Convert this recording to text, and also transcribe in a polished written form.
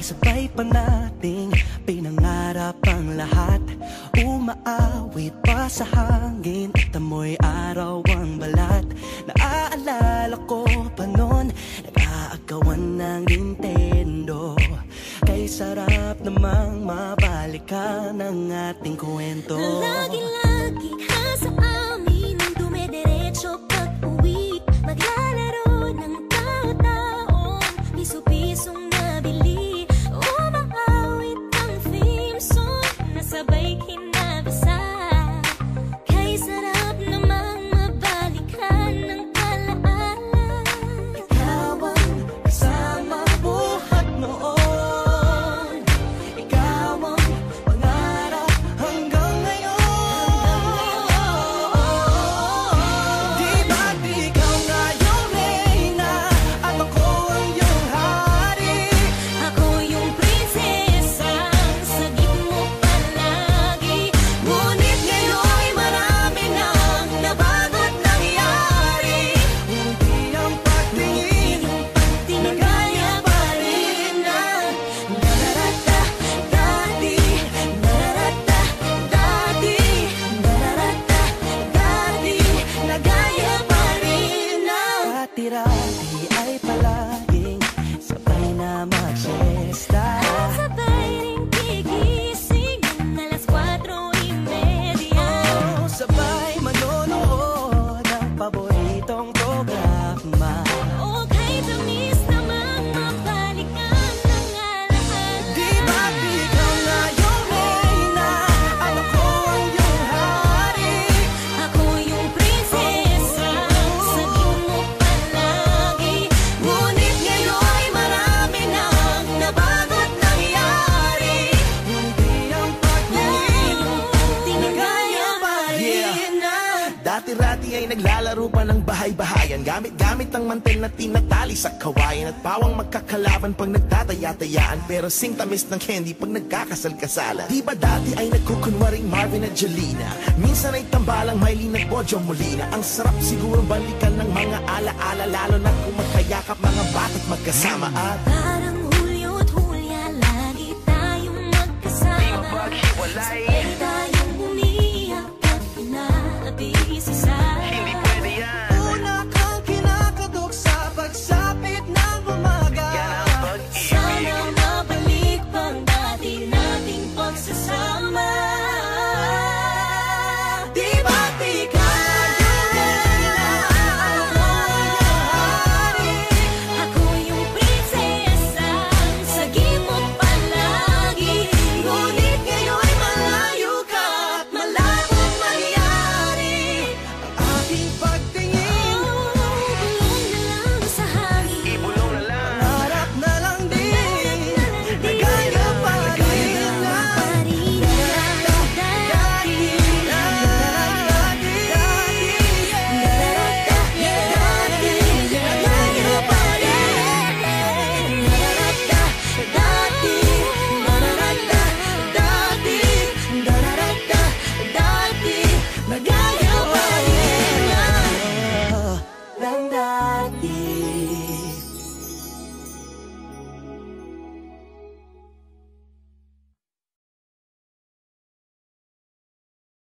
sabay pa nating pinangarap ang lahat. Umaawit pa sa hangin at amoy araw ang balat. Naaalala ko pa noon, nag-aagawan ng Nintendo. Kay sarap namang mabalikan ang ating kwento. Lagi-lagi ka sa amin ang dumidiretso pag-uwi. Maglalaro ng tao-taong piso-pisong nabili. Umaawit ang theme song na sabay kinabasa. Kay sarap namang mabalikan ng alaala. Ikaw ang kasama buhat noon. Ikaw ang pangarap hanggang ngayon. Di ba't ikaw nga yung reyna at ako ang iyong hari? Ako yung prinsesa, sagip mo palagi. Ngunit ngayon'y marami nang nabago't nangyari. Hindi ang pagtingin na gaya pa rin ng nararata dati. Nararata dati. Nararata dati. Na gaya pa rin ng dati-dati ay palaging sabay na mag-siesta. Sabay ring gigising ng alas 4:30. Oh, sabay manonood ng paboritong programa. O kay tamis namang mabalikan ng alaala. Di ba't ikaw nga yung reyna at ako ang iyong hari? Ako yung prinsesa, sagip mo palagi. Ngunit ngayon'y marami nang nabago't nangyari. Hindi ang pagtingin na gaya pa rin ng Dati-rati ay naglalaro pa ng bahay-bahayan. Gamit-gamit ang mantel na tinatali sa kawayan. At pawang magkakalaban pag nagtataya-tayaan. Pero sing tamis ng candy pag nagkakasal-kasalan. Di ba dati ay nagkukunwaring Marvin at Jelena? Minsan ay tambalang Mylene at Bojo Molina. Ang sarap siguro balikan ng mga ala-ala. Lalo na kung magkayakap mga bata't magkasama. At Parang Hulyo't Hulya, lagi tayong magkasama. walay